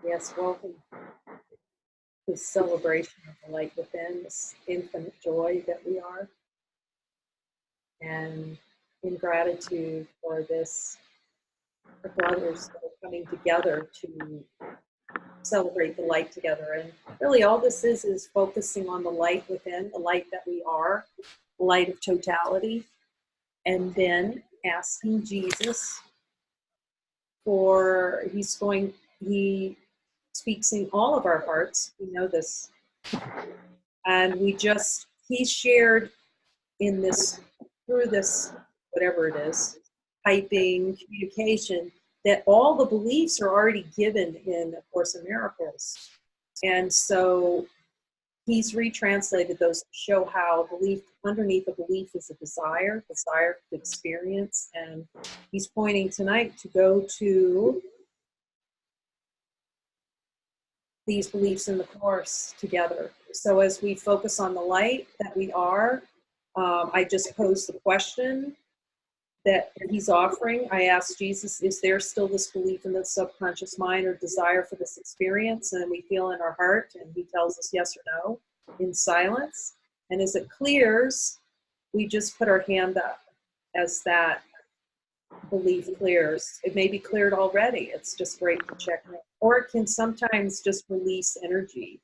Yes, welcome to this celebration of the light within, this infinite joy that we are. And in gratitude for this, the brothers that are coming together to celebrate the light together. And really all this is focusing on the light within, the light that we are, the light of totality, and then asking Jesus for, he speaks in all of our hearts. We know this. And he shared in this, through this, whatever it is, typing, communication, that all the beliefs are already given in A Course in Miracles. And so he's retranslated those to show how belief, underneath a belief is a desire to experience. And he's pointing tonight to go to these beliefs in the Course together. So as we focus on the light that we are, I just posed the question that he's offering. I asked Jesus, is there still this belief in the subconscious mind or desire for this experience? And we feel in our heart, and he tells us yes or no in silence. And as it clears, we just put our hand up as that belief clears. It may be cleared already. It's just great to check in. Or it can sometimes just release energy.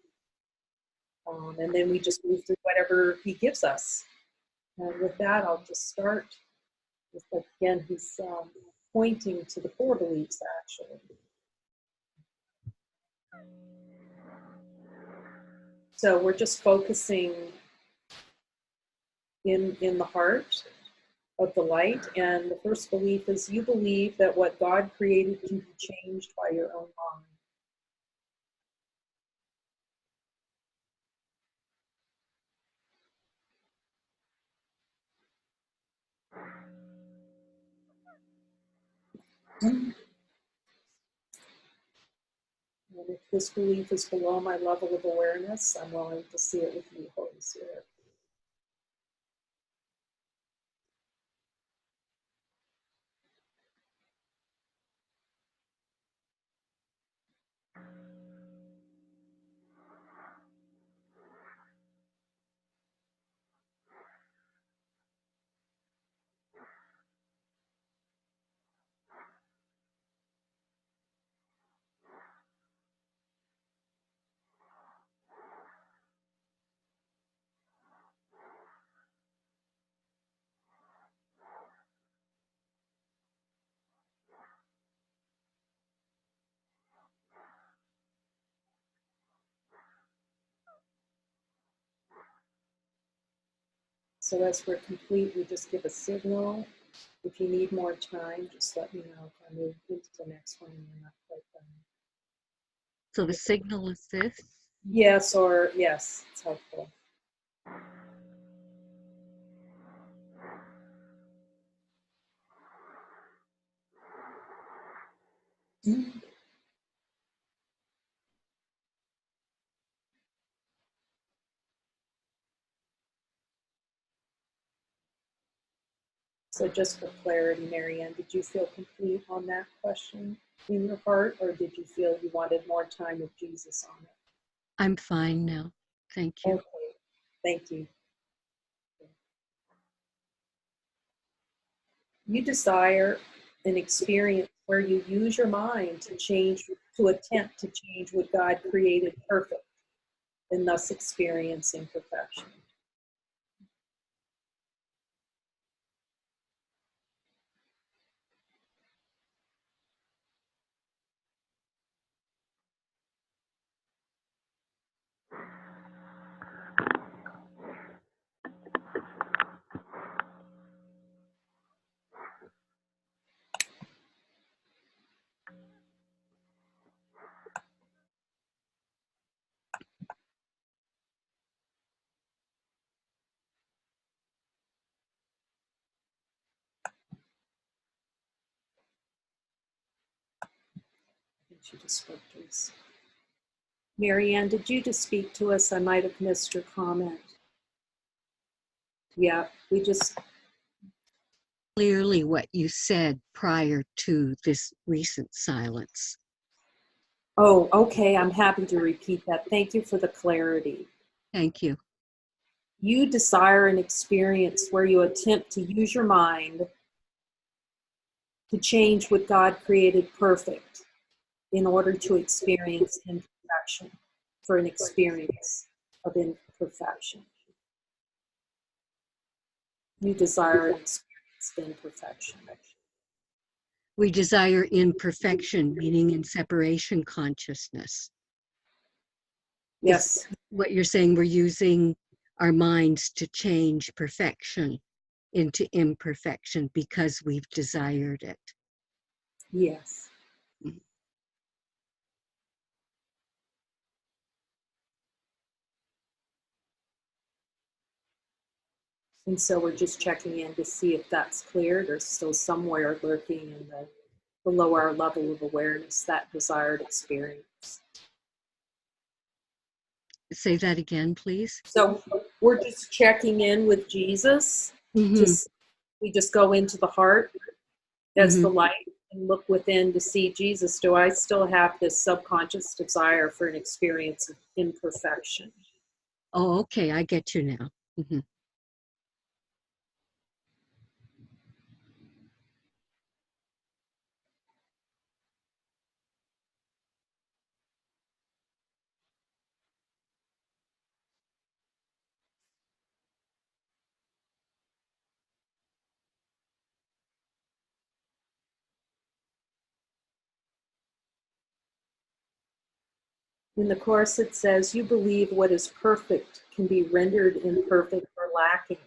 And then we just move through whatever he gives us. And with that, I'll just start. Again, he's pointing to the core beliefs, actually. So we're just focusing in the heart of the light. And the first belief is, you believe that what God created can be changed by your own mind. And if this belief is below my level of awareness, I'm willing to see it with you, Holy Spirit. So as we're complete, we just give a signal. If you need more time, just let me know if I move into the next one and you're not quite done. So the signal is this? Yes, or yes, it's helpful. So just for clarity, Marianne, did you feel complete on that question in your heart, or did you feel you wanted more time with Jesus on it? I'm fine now. Thank you. Okay, thank you. You desire an experience where you use your mind to attempt to change what God created perfect, and thus experiencing perfection. She just spoke to us. Marianne, did you just speak to us? I might have missed your comment. Yeah, we just clearly what you said prior to this recent silence. Oh, okay. I'm happy to repeat that. Thank you for the clarity. Thank you. You desire an experience where you attempt to use your mind to change what God created perfect in order to experience imperfection, for an experience of imperfection. You desire an experience of imperfection. We desire imperfection, meaning in separation consciousness. Yes. What you're saying, we're using our minds to change perfection into imperfection because we've desired it. Yes. Mhm. And so we're just checking in to see if that's cleared or still somewhere lurking in the below our level of awareness, that desired experience. Say that again, please. So we're just checking in with Jesus. Mm-hmm. We just go into the heart as Mm-hmm. the light and look within to see, Jesus, do I still have this subconscious desire for an experience of imperfection? Oh, okay, I get you now. Mm-hmm. In the Course, it says, you believe what is perfect can be rendered imperfect or lacking.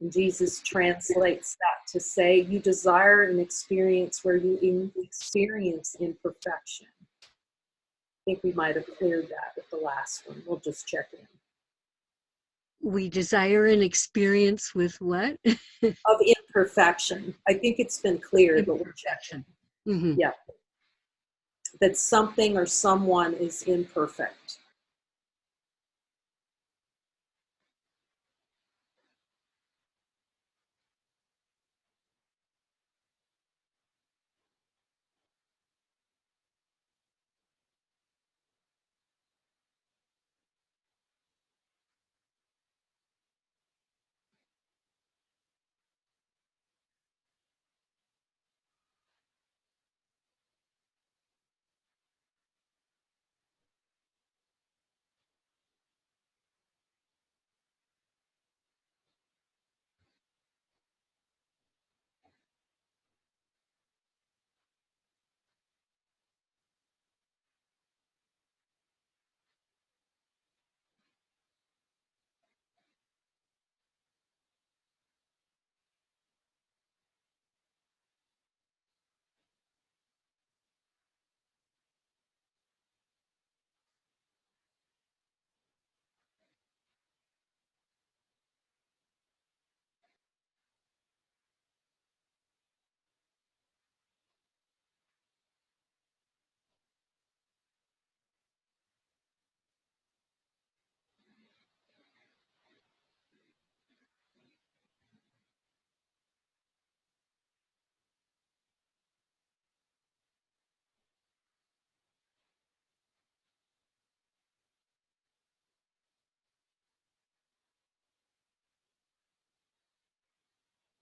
And Jesus translates that to say, you desire an experience where you experience imperfection. I think we might have cleared that with the last one. We'll just check in. We desire an experience with what? Of imperfection. I think it's been cleared, but we're checking. Mm-hmm. Yeah. That something or someone is imperfect.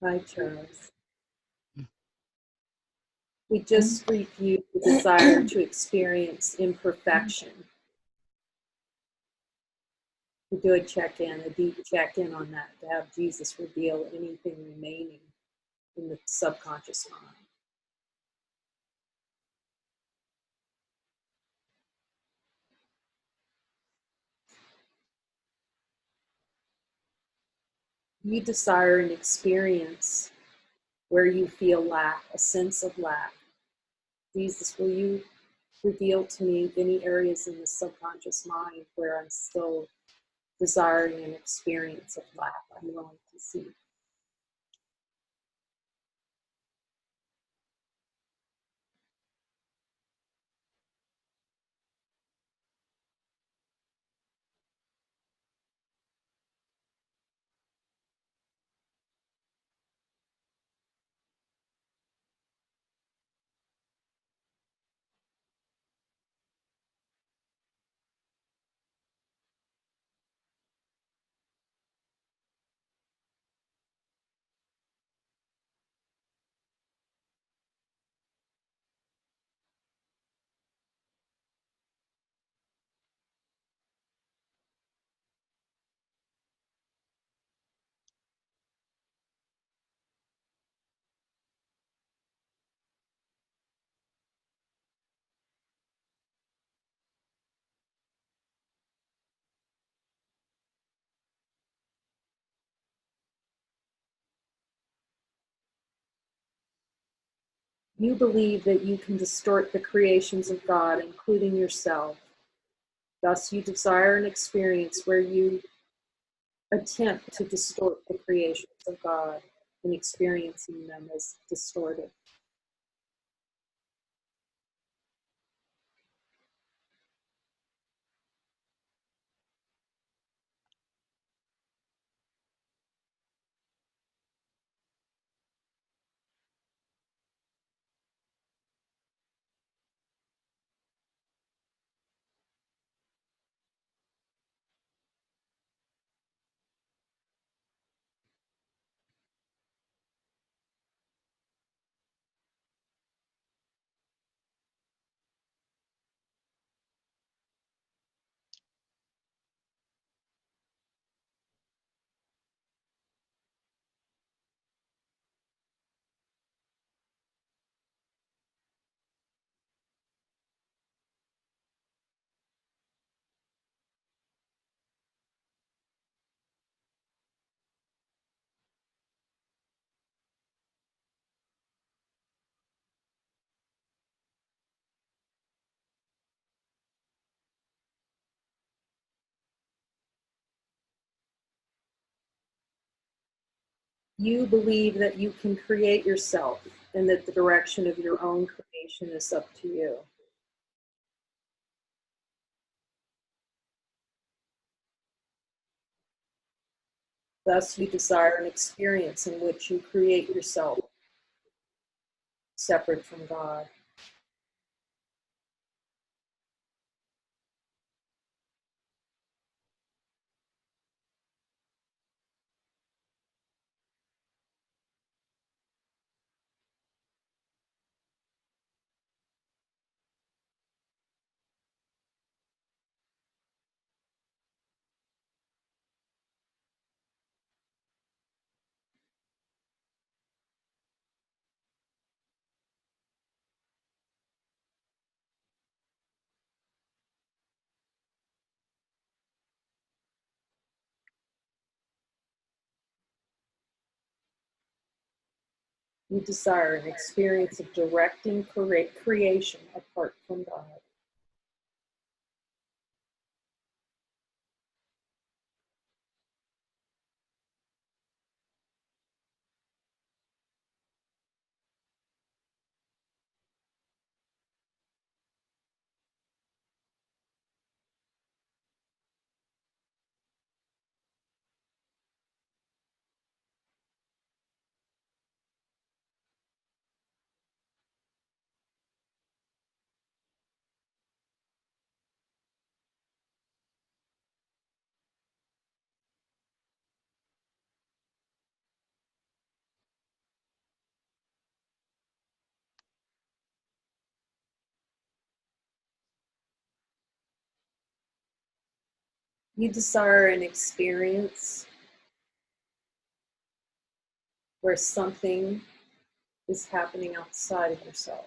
Hi, Charles. We just reviewed the desire to experience imperfection. We do a check-in, a deep check-in on that, to have Jesus reveal anything remaining in the subconscious mind. You desire an experience where you feel lack, a sense of lack. Jesus, will you reveal to me any areas in the subconscious mind where I'm still desiring an experience of lack I'm willing to see? You believe that you can distort the creations of God, including yourself. Thus, you desire an experience where you attempt to distort the creations of God and experiencing them as distorted. You believe that you can create yourself and that the direction of your own creation is up to you. Thus, you desire an experience in which you create yourself separate from God. You desire an experience of directing creation apart from God. You desire an experience where something is happening outside of yourself.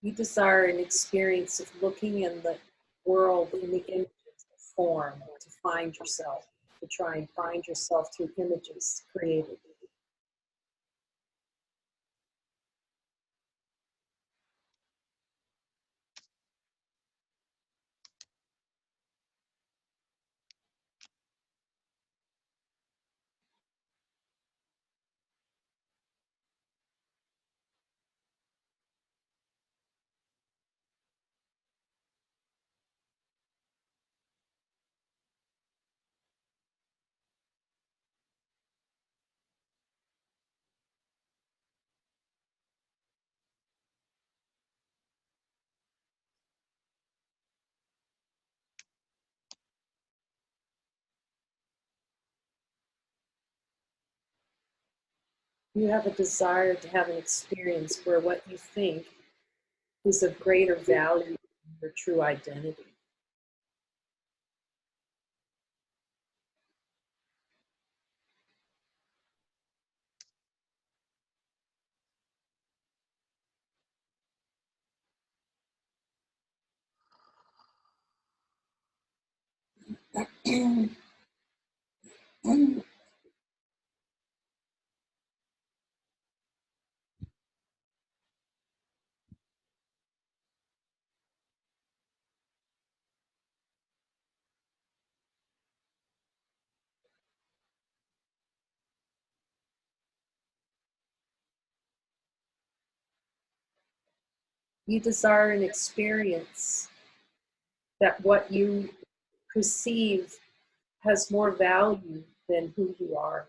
You desire an experience of looking in the world in the images of form to find yourself, to try and find yourself through images created. You have a desire to have an experience where what you think is of greater value than your true identity. You desire an experience that what you perceive has more value than who you are.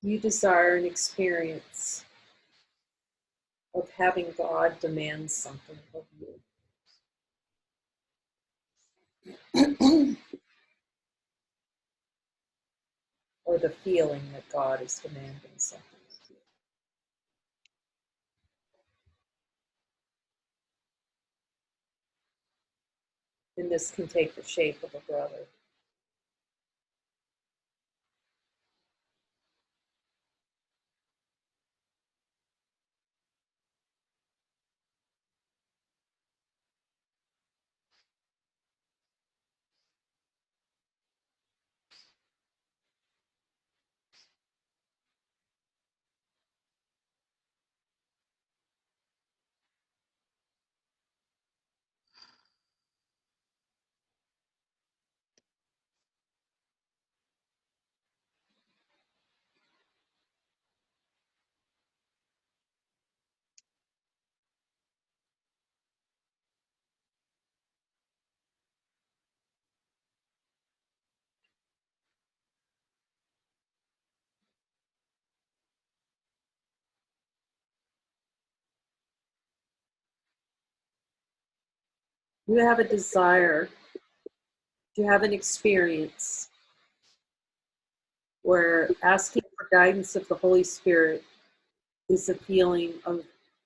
You desire an experience of having God demand something of you, or the feeling that God is demanding something of you. And this can take the shape of a brother. You have a desire to have an experience where asking for guidance of the Holy Spirit is a feeling of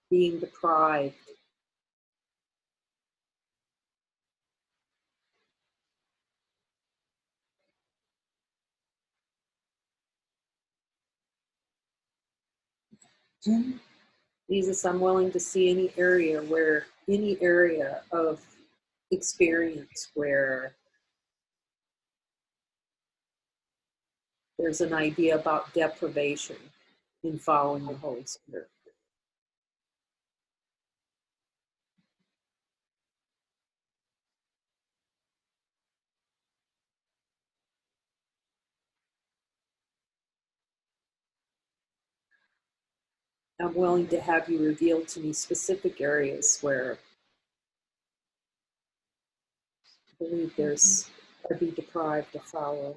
being deprived. Jesus, I'm willing to see any area of experience where there's an idea about deprivation in following the Holy Spirit. I'm willing to have you reveal to me specific areas where I believe I'd be deprived to follow.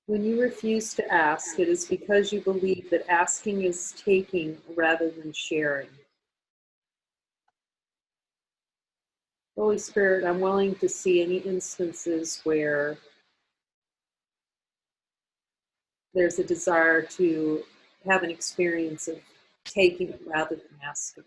When you refuse to ask, it is because you believe that asking is taking rather than sharing. Holy Spirit, I'm willing to see any instances where there's a desire to have an experience of taking it rather than asking.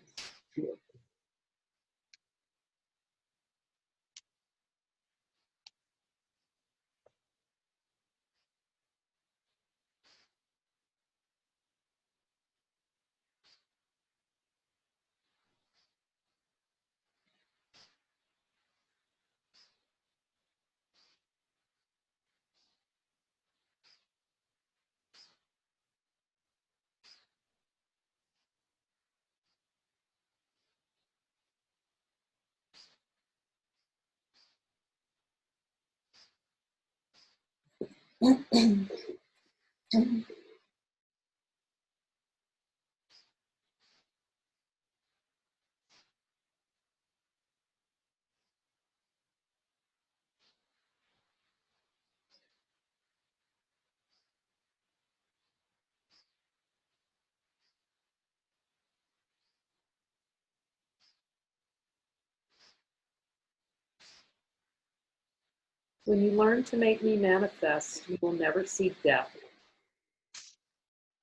When you learn to make me manifest, you will never see death,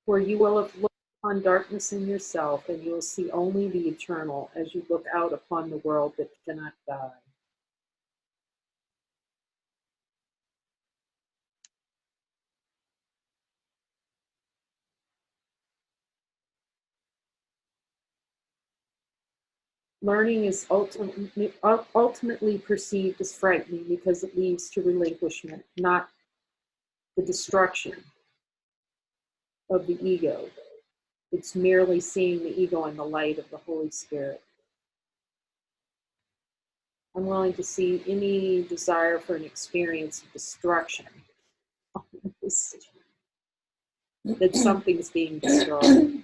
for you will have looked upon darkness in yourself, and you will see only the eternal as you look out upon the world that cannot die. Learning is ultimately perceived as frightening because it leads to relinquishment, not the destruction of the ego. It's merely seeing the ego in the light of the Holy Spirit. I'm willing to see any desire for an experience of destruction. That something's being destroyed.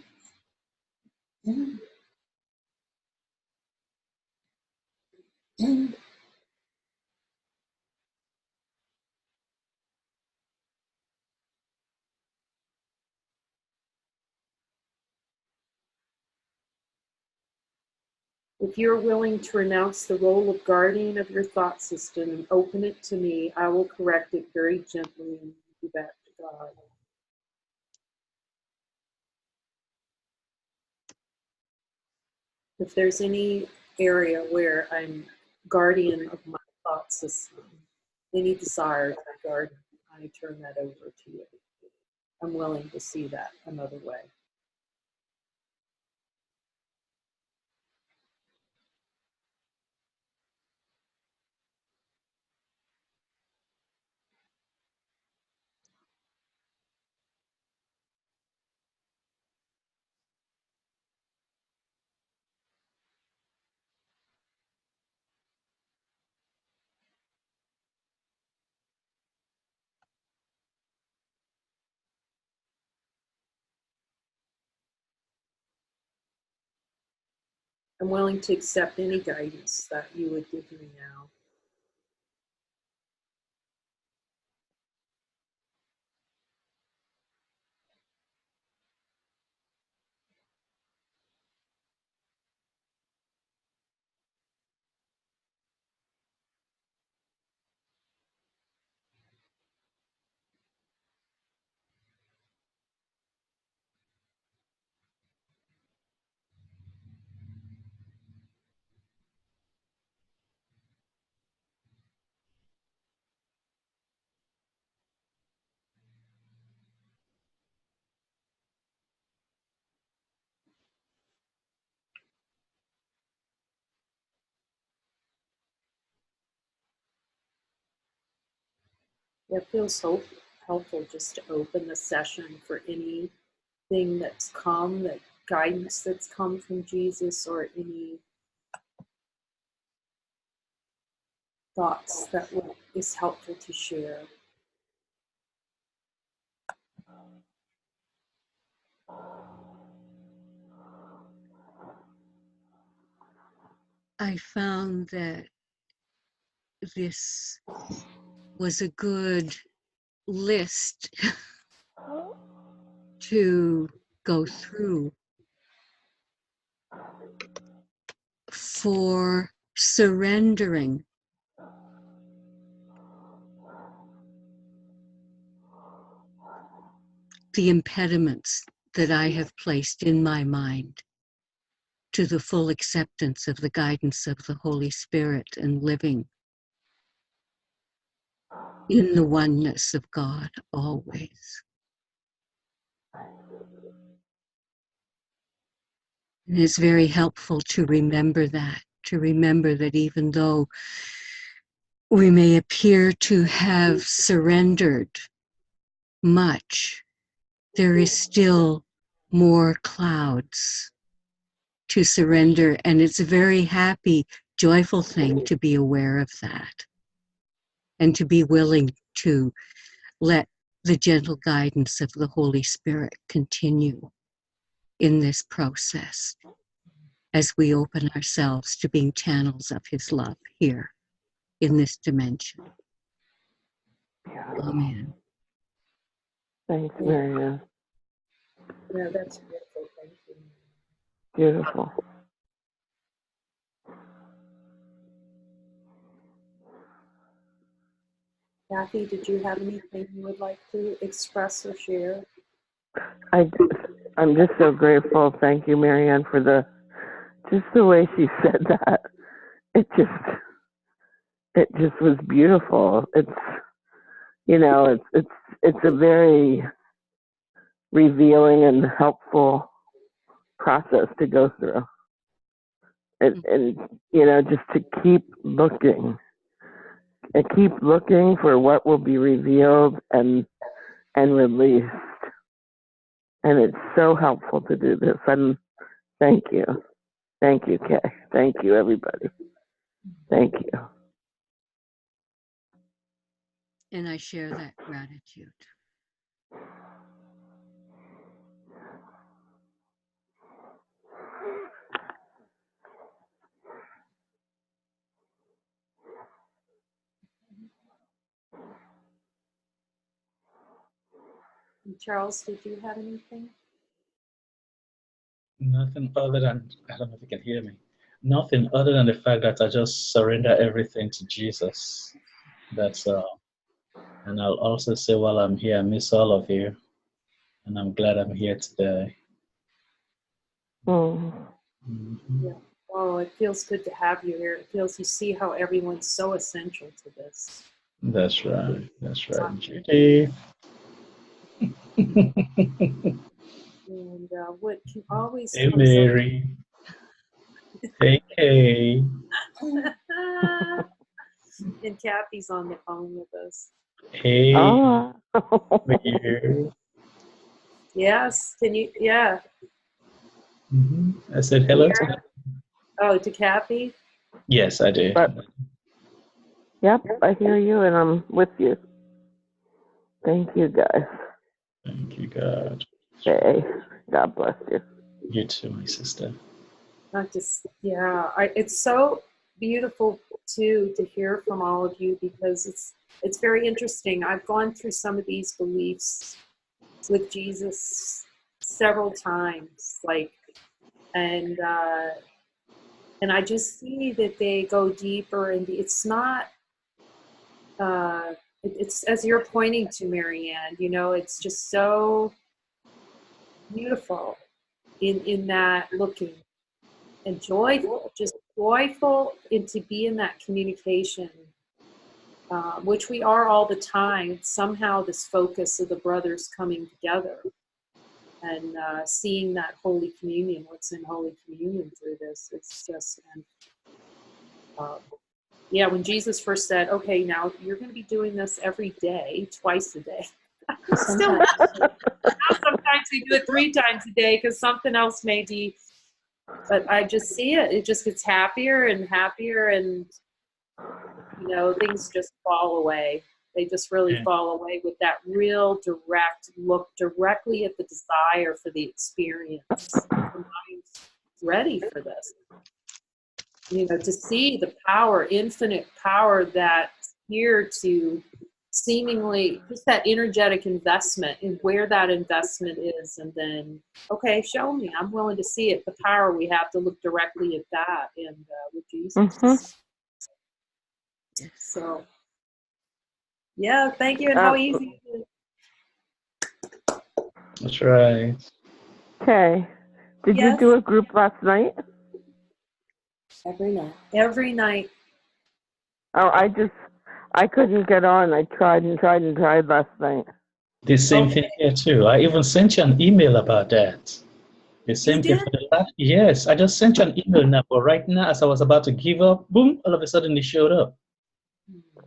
If you're willing to renounce the role of guardian of your thought system and open it to me, I will correct it very gently and lead you back to God. If there's any area where I'm guardian of my thought system, any desire to guard, I turn that over to you. I'm willing to see that another way. I'm willing to accept any guidance that you would give me now. It feels so helpful just to open the session for anything that's come, that guidance that's come from Jesus, or any thoughts that is helpful to share. I found that this was a good list to go through for surrendering the impediments that I have placed in my mind to the full acceptance of the guidance of the Holy Spirit and living in the oneness of God always. And it's very helpful to remember that even though we may appear to have surrendered much, there is still more clouds to surrender. And it's a very happy, joyful thing to be aware of that and to be willing to let the gentle guidance of the Holy Spirit continue in this process as we open ourselves to being channels of His love here in this dimension. Amen. Thanks, Marianne. Yeah, that's beautiful. Thank you. Beautiful. Kathy, did you have anything you would like to express or share? I'm just so grateful. Thank you, Marianne, for just the way she said that. It just was beautiful. It's a very revealing and helpful process to go through. And just to keep looking for what will be revealed and released. And it's so helpful to do this. And thank you. Thank you, Kay. Thank you, everybody. Thank you. And I share that gratitude. And Charles, did you have anything? Nothing other than, I don't know if you can hear me. Nothing other than the fact that I just surrender everything to Jesus. That's all. And I'll also say while I'm here, I miss all of you. And I'm glad I'm here today. Mm. Mm-hmm. Yeah. Oh, it feels good to have you here. It feels, you see how everyone's so essential to this. That's right. That's right. Judy. And what can always Hey, comes up. Mary. Hey, Kay. And Kathy's on the phone with us. Hey. Oh. Here. Yes, can you? Yeah. Mm-hmm. I said hello to them. Oh, to Kathy? Yes, I did. Yep, I hear you and I'm with you. Thank you, guys. Thank you, God. Okay. God bless you. You too, my sister. It's so beautiful too to hear from all of you, because it's very interesting. I've gone through some of these beliefs with Jesus several times, and I just see that they go deeper, and it's not. It's as you're pointing to, Marianne. It's just so beautiful in that looking. And joyful, just joyful, and to be in that communication, which we are all the time. It's somehow this focus of the brothers coming together and seeing that Holy Communion, what's in Holy Communion through this. It's just, when Jesus first said, okay, now you're going to be doing this every day, twice a day. Sometimes we do it 3 times a day because something else may be. But I just see it. It just gets happier and happier, and things just fall away. They just really fall away with that real direct look directly at the desire for the experience. The mind's ready for this. To see the power, infinite power that's here to seemingly just that energetic investment and where that investment is, and then, okay, show me. I'm willing to see it. The power we have to look directly at that and with Jesus. Mhm. So, yeah, thank you. And how easy is it? That's right. Okay. Did you Yes. do a group last night? Every night. Every night. Oh, I couldn't get on. I tried and tried and tried last night. The same Okay. thing here too. I even sent you an email about that. The same thing did? for the last. Yes, I just sent you an email now. But right now, as I was about to give up, boom! All of a sudden, it showed up.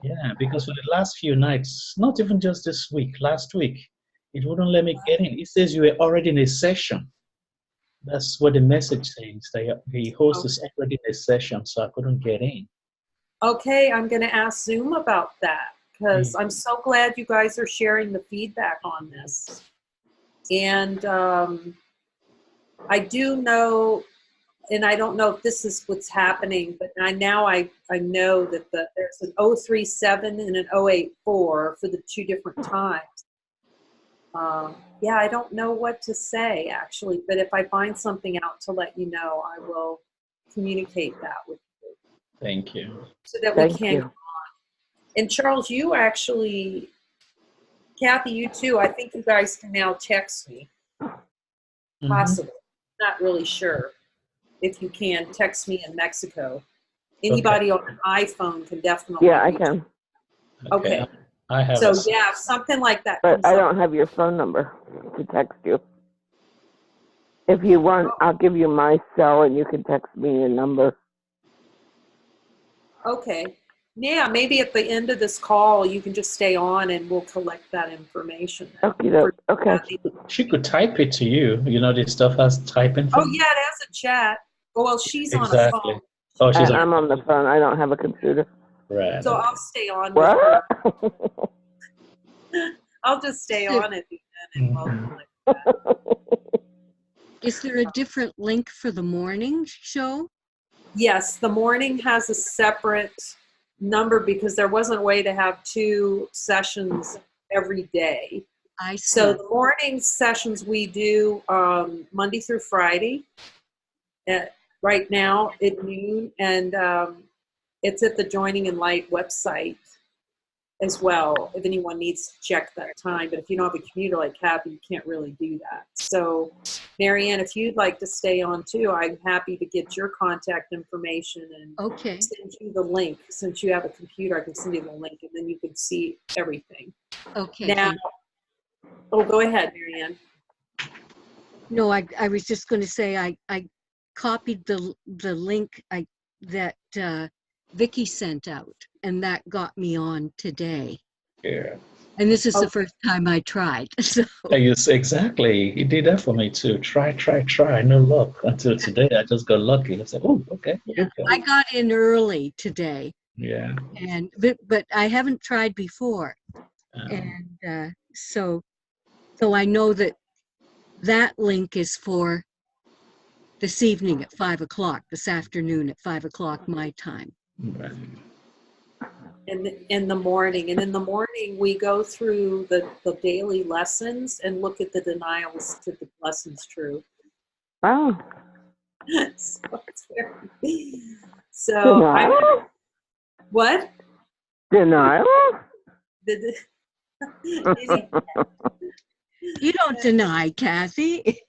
Yeah, because for the last few nights, not even just this week, last week, it wouldn't let me get in. It says you were already in a session. That's what the message says. The host is already in a session, so I couldn't get in. Okay, I'm going to ask Zoom about that because I'm so glad you guys are sharing the feedback on this. And I do know, and I don't know if this is what's happening, but I know that there's an 037 and an 084 for the two different times. Yeah, I don't know what to say actually, but if I find something out to let you know, I will communicate that with you. Thank you. So that Thank we can you. go on. And Charles, you actually, Kathy, you too, I think you guys can now text me. Possibly. Not really sure. If you can, text me in Mexico. Anybody on an iPhone can definitely. Yeah, I can. Okay. I have So yeah, if something like that comes But I up. don't have your phone number to text you. If you want, I'll give you my cell and you can text me your number. Okay. Yeah, maybe at the end of this call, you can just stay on and we'll collect that information. Okay. She could type it to you. You know, this stuff has typing. Oh yeah, it has a chat. Oh well, she's on a Exactly. phone. Oh, she's I'm on the phone. I don't have a computer. right. So Okay. I'll stay on with her. What? I'll just stay on at the end and we'll collect that. Is there a different link for the morning show? Yes, the morning has a separate number because there wasn't a way to have two sessions every day. I see. So the morning sessions we do Monday through Friday right now at noon, and it's at the Joining in Light website as well if anyone needs to check that time. But if you don't have a computer like Kathy, you can't really do that. So Marianne, if you'd like to stay on too, I'm happy to get your contact information and send you the link. Since you have a computer, I can send you the link and then you can see everything. Okay. Now, go ahead, Marianne. No, I was just going to say I copied the link that Vicky sent out, and that got me on today. Yeah. And this is the first time I tried. So. Yes, exactly. He did that for me too. Try. No luck until today. I just got lucky. I said, "Oh, okay." Yeah, I got in early today. Yeah. And but I haven't tried before, and so I know that link is for this evening at 5 o'clock, this afternoon at 5 o'clock my time. Right. In the morning. And in the morning, we go through the daily lessons and look at the denials to the lessons true. Oh. So it's very, so Denial? What? Denial? You don't deny, Kathy.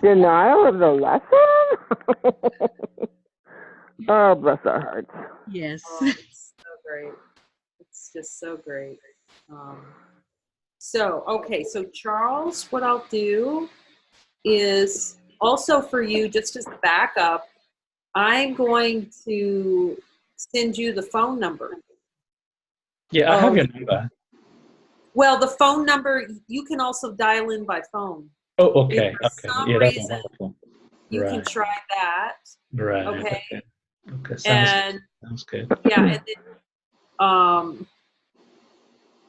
Denial of the lesson? Oh, bless our hearts. Yes. Oh, it's so great. It's just so great. So Charles, what I'll do is also for you, just as a backup, I'm going to send you the phone number. Yeah, I have your number. Well, the phone number, you can also dial in by phone. Oh, okay. If for some Yeah, that's reason, wonderful. you can try that. Right. Okay. Okay. Sounds good. Yeah, and then,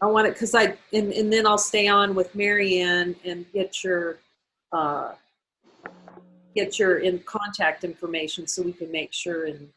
I want it because and then I'll stay on with Marianne and get your in contact information so we can make sure and